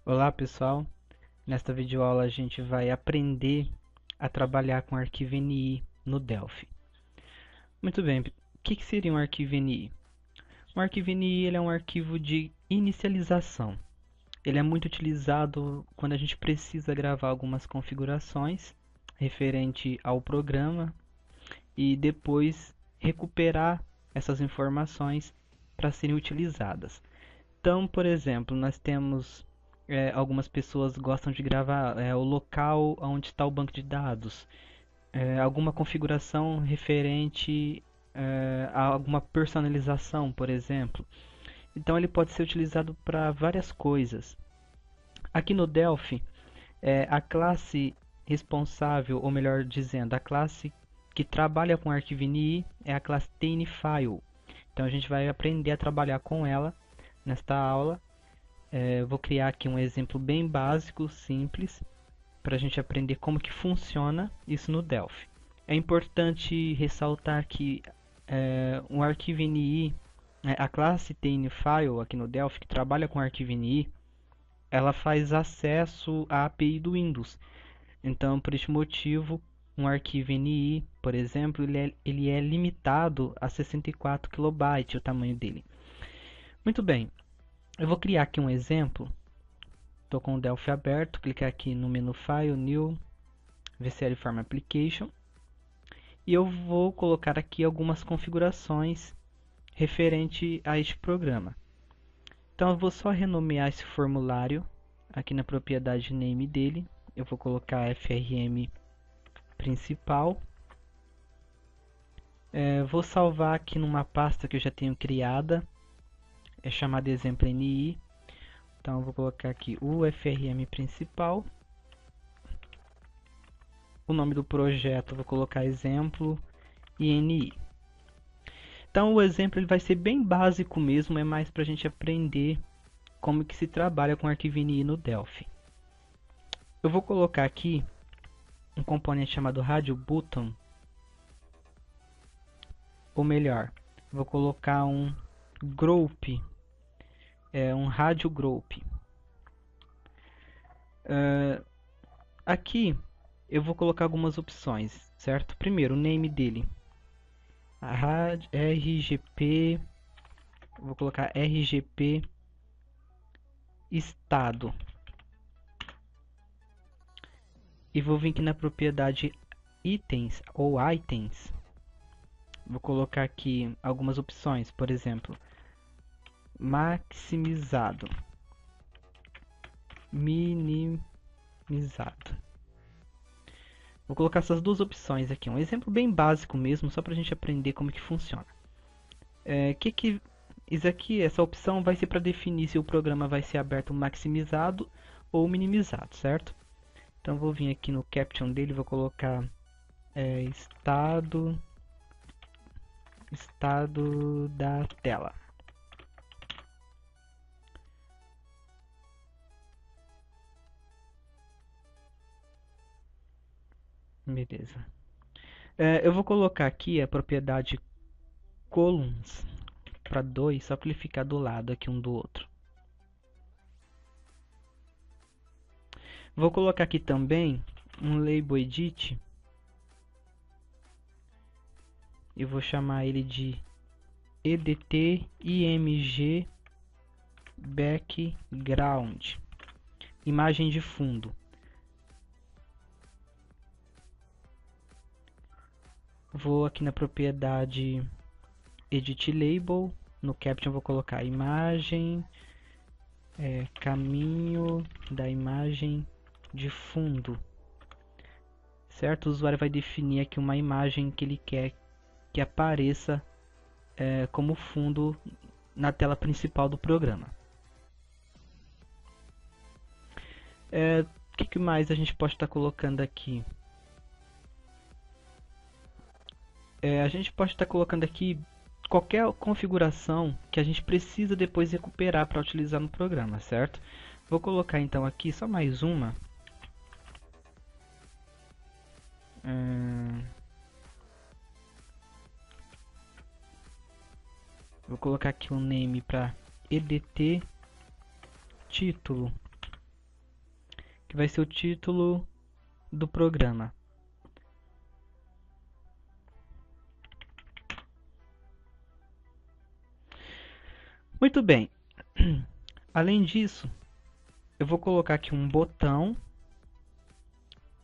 Olá pessoal, nesta videoaula a gente vai aprender a trabalhar com arquivo NI no Delphi. Muito bem, o que seria um arquivo NI? Um arquivo NI ele é um arquivo de inicialização. Ele é muito utilizado quando a gente precisa gravar algumas configurações referente ao programa e depois recuperar essas informações para serem utilizadas. Então, por exemplo, nós temos algumas pessoas gostam de gravar o local onde está o banco de dados, alguma configuração referente a alguma personalização, por exemplo. Então ele pode ser utilizado para várias coisas. Aqui no Delphi, a classe responsável, ou melhor dizendo, a classe que trabalha com arquivo NI é a classe TNFile. Então a gente vai aprender a trabalhar com ela nesta aula. Vou criar aqui um exemplo bem básico, simples, para a gente aprender como que funciona isso no Delphi. É importante ressaltar que um arquivo NI, a classe TNFile aqui no Delphi, que trabalha com arquivo NI, ela faz acesso à API do Windows. Então, por este motivo, um arquivo NI, por exemplo, ele é limitado a 64 KB, o tamanho dele. Muito bem. Eu vou criar aqui um exemplo. Estou com o Delphi aberto, clicar aqui no menu File, New, VCL Form Application. E eu vou colocar aqui algumas configurações referente a este programa. Então eu vou só renomear esse formulário aqui na propriedade name dele. Eu vou colocar FRM principal. Vou salvar aqui numa pasta que eu já tenho criada. É chamado exemplo NI. Então eu vou colocar aqui o FRM principal. O nome do projeto eu vou colocar exemplo INI. Então o exemplo ele vai ser bem básico mesmo, é mais para a gente aprender como que se trabalha com arquivo INI no Delphi. Eu vou colocar aqui um componente chamado Radio Button, ou melhor, vou colocar um group, um radio group. Aqui eu vou colocar algumas opções, certo? Primeiro, o name dele, RGP, vou colocar RGP estado. E vou vir aqui na propriedade itens ou items. Vou colocar aqui algumas opções, por exemplo, maximizado, minimizado. Vou colocar essas duas opções aqui, um exemplo bem básico mesmo, só para a gente aprender como que funciona. Isso aqui, essa opção vai ser para definir se o programa vai ser aberto maximizado ou minimizado, certo? Então vou vir aqui no caption dele, vou colocar estado da tela. Beleza. Eu vou colocar aqui a propriedade columns para 2, só para ele ficar do lado aqui um do outro. Vou colocar aqui também um label edit e vou chamar ele de edt img background, imagem de fundo. Vou aqui na propriedade edit label, no caption vou colocar imagem, caminho da imagem de fundo, certo? O usuário vai definir aqui uma imagem que ele quer que apareça como fundo na tela principal do programa. O que mais a gente pode estar colocando aqui? A gente pode estar colocando aqui qualquer configuração que a gente precisa depois recuperar para utilizar no programa, certo? Vou colocar então aqui só mais uma. Vou colocar aqui um name para edt título, que vai ser o título do programa. Muito bem. Além disso, eu vou colocar aqui um botão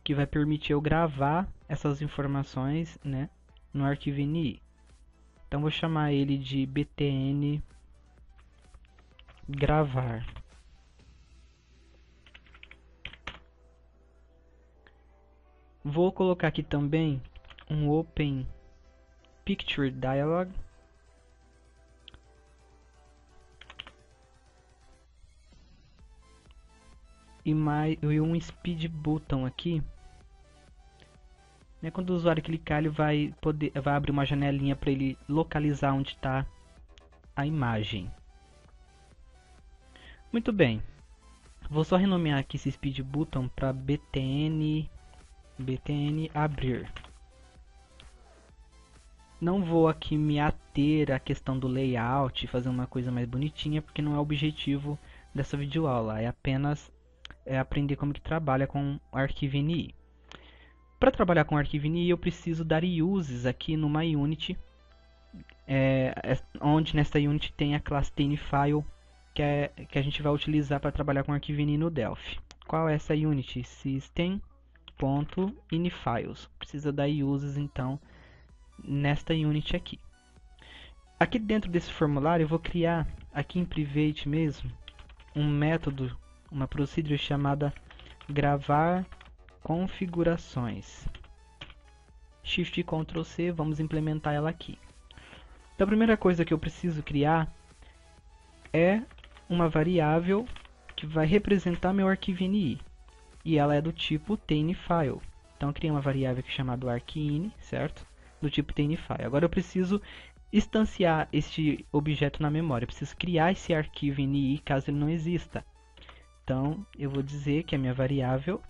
que vai permitir eu gravar essas informações, né, no arquivo INI. Então vou chamar ele de btn gravar. Vou colocar aqui também um Open Picture Dialog. E um Speed Button aqui. Quando o usuário clicar, ele vai abrir uma janelinha para ele localizar onde está a imagem. Muito bem. Vou só renomear aqui esse Speed Button para btn abrir. Não vou aqui me ater à questão do layout, fazer uma coisa mais bonitinha, porque não é o objetivo dessa videoaula. É apenas aprender como que trabalha com o arquivo INI. Para trabalhar com o arquivo INI, eu preciso dar uses aqui numa unit, onde nessa unit tem a classe TinyFile, que a gente vai utilizar para trabalhar com o arquivo INI no Delphi. Qual é essa unit? System.inifiles. Precisa dar uses, então, nesta unit aqui. Aqui dentro desse formulário, eu vou criar, aqui em private mesmo, um método, uma procedure chamada gravar configurações. Shift e Ctrl C, vamos implementar ela aqui. Então a primeira coisa que eu preciso criar é uma variável que vai representar meu arquivo INI. E ela é do tipo TinyFile. Então eu criei uma variável aqui chamada arcini, certo? Do tipo TinyFile. Agora eu preciso instanciar este objeto na memória. Eu preciso criar esse arquivo INI caso ele não exista. Então eu vou dizer que a minha variável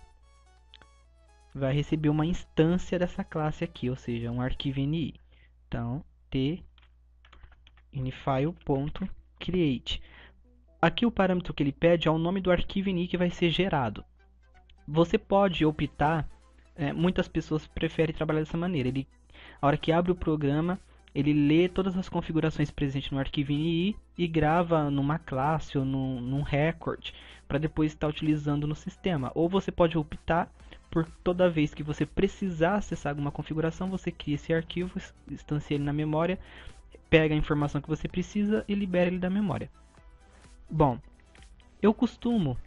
vai receber uma instância dessa classe aqui, ou seja, um arquivo INI. Então, tinifile.create. Aqui o parâmetro que ele pede é o nome do arquivo INI que vai ser gerado. Você pode optar, muitas pessoas preferem trabalhar dessa maneira. A hora que abre o programa, ele lê todas as configurações presentes no arquivo INI e grava numa classe ou num record, para depois estar utilizando no sistema. Ou você pode optar por toda vez que você precisar acessar alguma configuração, você cria esse arquivo, instancia ele na memória, pega a informação que você precisa e libera ele da memória. Bom, eu costumo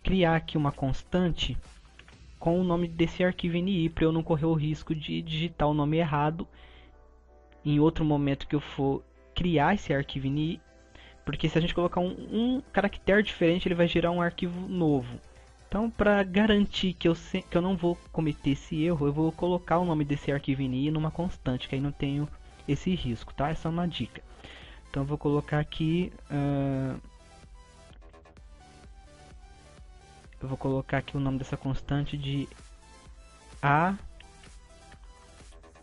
criar aqui uma constante com o nome desse arquivo INI para eu não correr o risco de digitar o nome errado em outro momento que eu for criar esse arquivo INI, porque se a gente colocar um caractere diferente, ele vai gerar um arquivo novo. Então, para garantir que eu não vou cometer esse erro, eu vou colocar o nome desse arquivo INI numa constante, que aí não tenho esse risco, tá? Essa é uma dica. Então, eu vou colocar aqui... eu vou colocar aqui o nome dessa constante de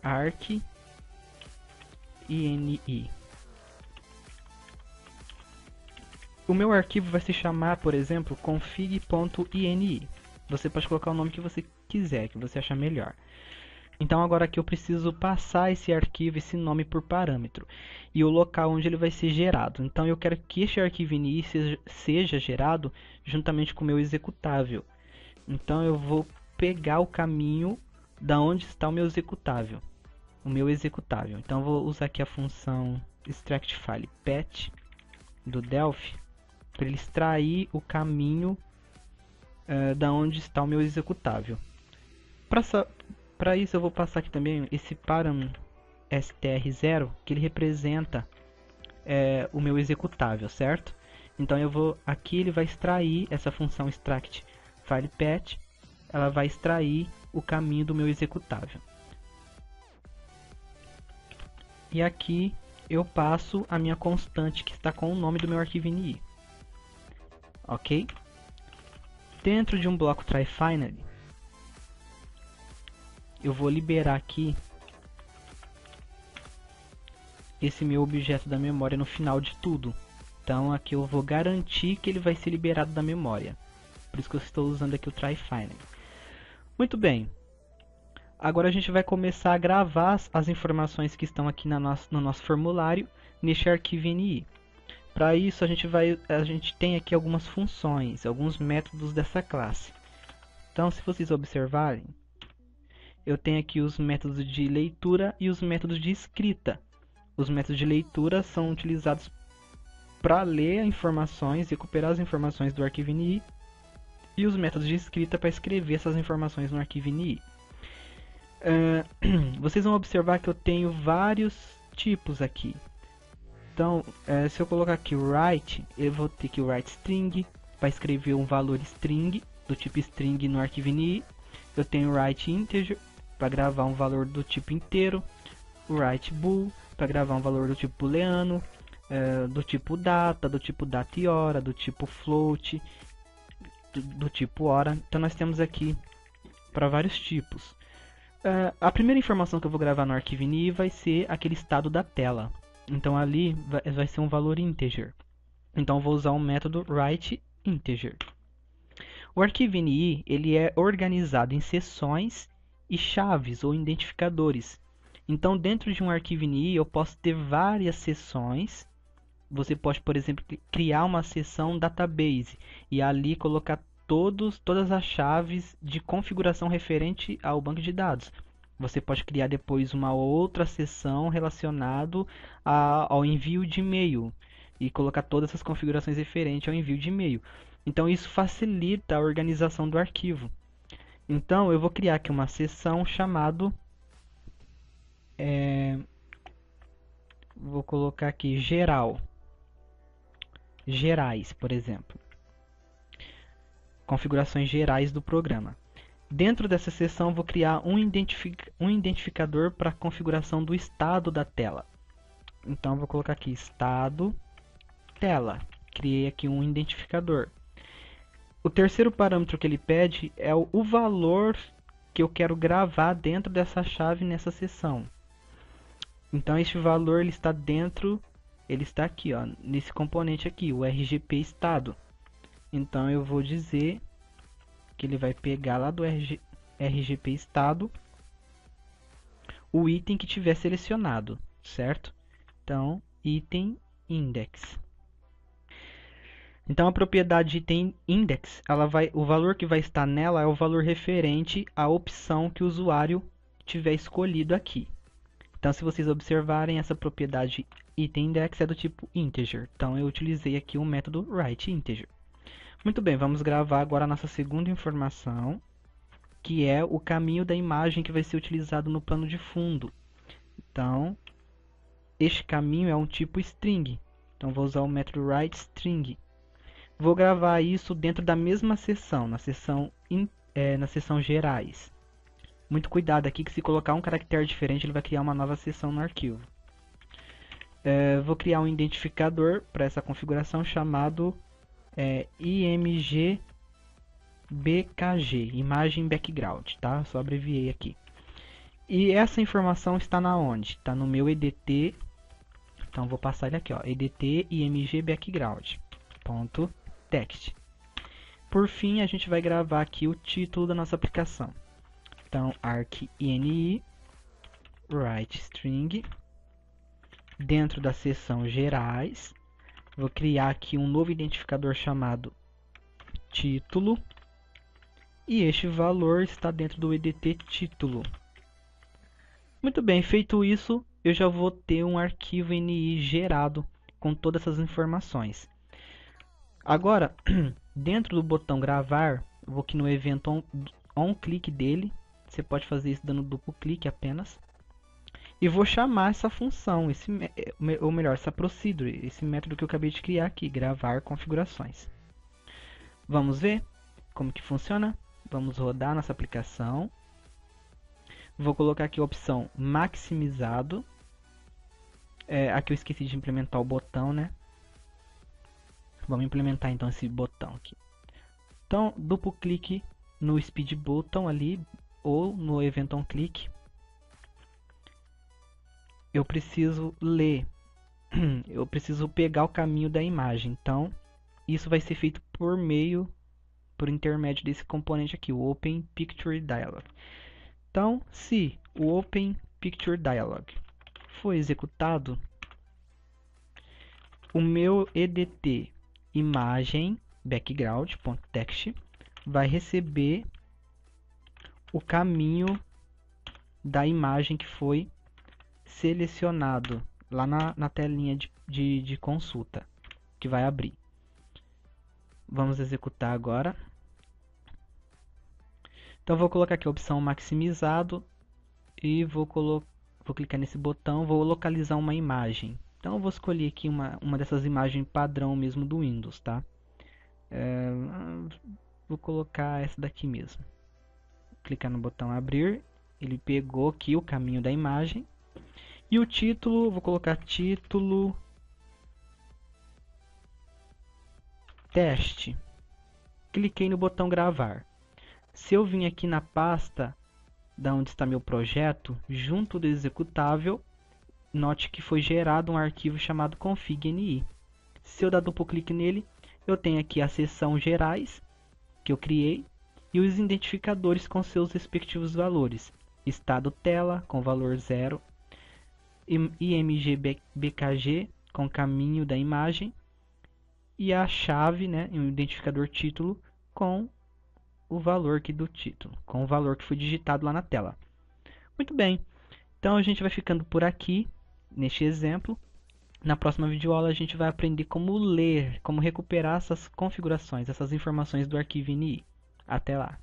arc ini. O meu arquivo vai se chamar, por exemplo, config.ini. Você pode colocar o nome que você quiser, que você achar melhor. Então agora aqui eu preciso passar esse arquivo, esse nome por parâmetro. E o local onde ele vai ser gerado. Então eu quero que este arquivo ini seja gerado juntamente com o meu executável. Então eu vou pegar o caminho da onde está o meu executável. Então eu vou usar aqui a função extractFilePath do Delphi para ele extrair o caminho da onde está o meu executável. Para isso eu vou passar aqui também esse param str0, que ele representa o meu executável, certo? Então aqui ele vai extrair essa função extractFilePath, ela vai extrair o caminho do meu executável. E aqui eu passo a minha constante que está com o nome do meu arquivo INI. Ok? Dentro de um bloco try finally, eu vou liberar aqui esse meu objeto da memória no final de tudo. Então aqui eu vou garantir que ele vai ser liberado da memória. Por isso que eu estou usando aqui o try-find. Muito bem. Agora a gente vai começar a gravar as informações que estão aqui no nosso formulário neste arquivo NI. Para isso a gente tem aqui algumas funções, alguns métodos dessa classe. Então, se vocês observarem, eu tenho aqui os métodos de leitura e os métodos de escrita. Os métodos de leitura são utilizados para ler informações, recuperar as informações do arquivo NI, e os métodos de escrita para escrever essas informações no arquivo NI. Vocês vão observar que eu tenho vários tipos aqui. Então, se eu colocar aqui write, eu vou ter que write string para escrever um valor string do tipo string no arquivo NI. Eu tenho write integer para gravar um valor do tipo inteiro, write bool para gravar um valor do tipo booleano, do tipo data e hora, do tipo float, do tipo hora. Então nós temos aqui para vários tipos. A primeira informação que eu vou gravar no arquivo NI vai ser aquele estado da tela. Então ali vai ser um valor integer. Então eu vou usar o método writeInteger. O arquivo NI ele é organizado em seções e chaves ou identificadores. Então dentro de um arquivo NI eu posso ter várias seções. Você pode, por exemplo, criar uma seção database e ali colocar todas as chaves de configuração referente ao banco de dados. Você pode criar depois uma outra seção relacionada ao envio de e-mail e colocar todas essas configurações referentes ao envio de e-mail. Então isso facilita a organização do arquivo. Então eu vou criar aqui uma seção chamada, vou colocar aqui gerais, por exemplo. Configurações gerais do programa. Dentro dessa seção vou criar um identificador para a configuração do estado da tela. Então vou colocar aqui estado tela. Criei aqui um identificador. O terceiro parâmetro que ele pede é o valor que eu quero gravar dentro dessa chave nessa seção. Então este valor ele está aqui, ó, nesse componente aqui, o RGP estado. Então eu vou dizer que ele vai pegar lá do RGP estado o item que tiver selecionado, certo? Então, item index. Então a propriedade item index, o valor que vai estar nela é o valor referente à opção que o usuário tiver escolhido aqui. Então se vocês observarem, essa propriedade item index é do tipo integer. Então eu utilizei aqui o método writeInteger. Muito bem, vamos gravar agora a nossa segunda informação, que é o caminho da imagem que vai ser utilizado no plano de fundo. Então, este caminho é um tipo string. Então, vou usar o método writeString. Vou gravar isso dentro da mesma seção, na seção gerais. Muito cuidado aqui que se colocar um caractere diferente, ele vai criar uma nova seção no arquivo. Vou criar um identificador para essa configuração chamado imgbkg, imagem background, tá? Só abreviei aqui. E essa informação está na onde? Está no meu edt. Então vou passar ele aqui, ó, edt img background ponto text. Por fim, a gente vai gravar aqui o título da nossa aplicação. Então arc-ini writeString. Dentro da seção gerais, vou criar aqui um novo identificador chamado título. E este valor está dentro do edt título. Muito bem, feito isso, eu já vou ter um arquivo NI gerado com todas essas informações. Agora, dentro do botão gravar, eu vou aqui no evento onClick dele. Você pode fazer isso dando duplo clique apenas. E vou chamar essa função, ou melhor, essa procedure, esse método que eu acabei de criar aqui, gravar configurações. Vamos ver como que funciona? Vamos rodar nossa aplicação. Vou colocar aqui a opção maximizado. Aqui eu esqueci de implementar o botão, né? Vamos implementar então esse botão aqui. Então, duplo clique no speed button ali, ou no event onClick, eu preciso ler, eu preciso pegar o caminho da imagem. Então, isso vai ser feito por intermédio desse componente aqui, o Open Picture Dialog. Então, se o Open Picture Dialog foi executado, o meu EDT imagem background.text vai receber o caminho da imagem que foi selecionado lá na telinha de consulta que vai abrir. Vamos executar agora. Então vou colocar aqui a opção maximizado e vou clicar nesse botão, vou localizar uma imagem. Então eu vou escolher aqui uma dessas imagens padrão mesmo do Windows, tá? Vou colocar essa daqui mesmo. Clicar no botão abrir, ele pegou aqui o caminho da imagem. E o título, vou colocar título teste. Cliquei no botão gravar. Se eu vim aqui na pasta da onde está meu projeto, junto do executável, note que foi gerado um arquivo chamado config.ini. Se eu dar duplo clique nele, eu tenho aqui a seção gerais que eu criei e os identificadores com seus respectivos valores. Estado tela com valor 0, IMG-BKG com caminho da imagem e a chave, né, um identificador título com o valor aqui do título, com o valor que foi digitado lá na tela. Muito bem, então a gente vai ficando por aqui neste exemplo. Na próxima videoaula a gente vai aprender como ler, como recuperar essas configurações, essas informações do arquivo INI. Até lá!